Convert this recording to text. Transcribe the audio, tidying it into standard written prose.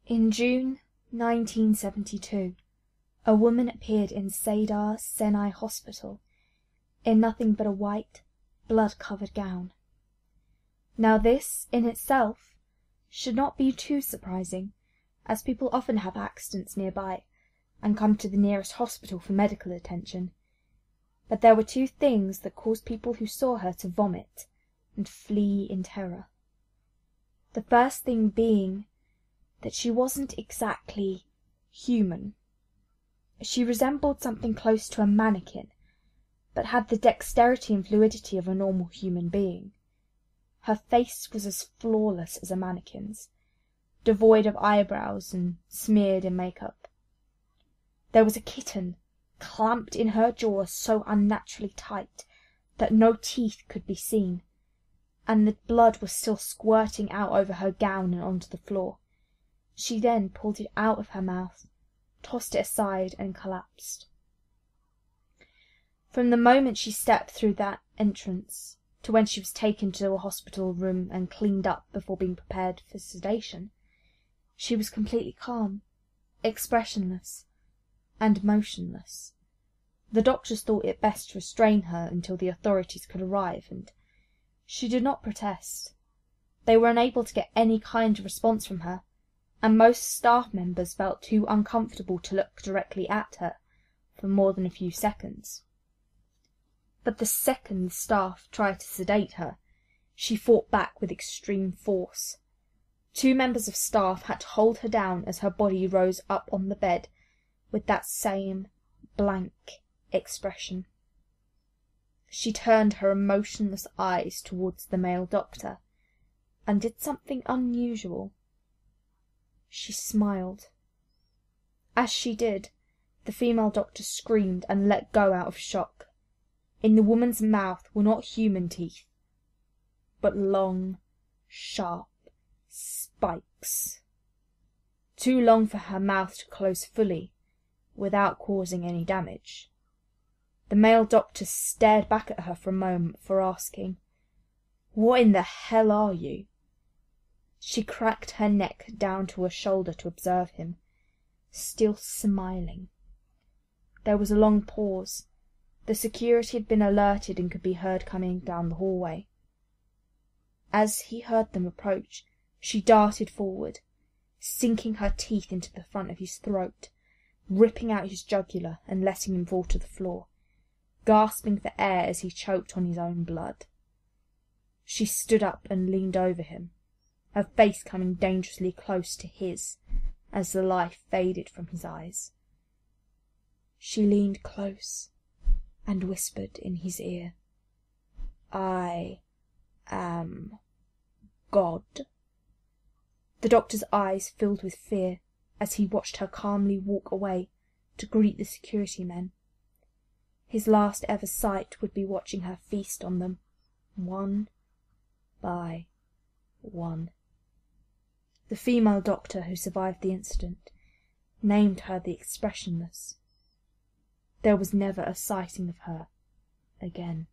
In June 1972, a woman appeared in Sadar Senai Hospital in nothing but a white, blood-covered gown. Now this, in itself, should not be too surprising, as people often have accidents nearby and come to the nearest hospital for medical attention. But there were two things that caused people who saw her to vomit and flee in terror. The first thing being that she wasn't exactly human. She resembled something close to a mannequin, but had the dexterity and fluidity of a normal human being. Her face was as flawless as a mannequin's, devoid of eyebrows and smeared in makeup. There was a kitten clamped in her jaws so unnaturally tight that no teeth could be seen, and the blood was still squirting out over her gown and onto the floor. She then pulled it out of her mouth, tossed it aside, and collapsed. From the moment she stepped through that entrance to when she was taken to a hospital room and cleaned up before being prepared for sedation, she was completely calm, expressionless, and motionless. The doctors thought it best to restrain her until the authorities could arrive, and she did not protest. They were unable to get any kind of response from her, and most staff members felt too uncomfortable to look directly at her for more than a few seconds. But the second the staff tried to sedate her, she fought back with extreme force. 2 members of staff had to hold her down as her body rose up on the bed with that same blank expression. She turned her emotionless eyes towards the male doctor and did something unusual. She smiled. As she did, the female doctor screamed and let go out of shock. In the woman's mouth were not human teeth, but long, sharp spikes. Too long for her mouth to close fully, without causing any damage. The male doctor stared back at her for a moment before asking, "What in the hell are you?" She cracked her neck down to her shoulder to observe him, still smiling. There was a long pause. The security had been alerted and could be heard coming down the hallway. As he heard them approach, she darted forward, sinking her teeth into the front of his throat, ripping out his jugular and letting him fall to the floor, gasping for air as he choked on his own blood. She stood up and leaned over him, her face coming dangerously close to his as the life faded from his eyes. She leaned close and whispered in his ear, "I am God." The doctor's eyes filled with fear as he watched her calmly walk away to greet the security men. His last ever sight would be watching her feast on them, one by one. The female doctor who survived the incident named her the Expressionless. There was never a sighting of her again.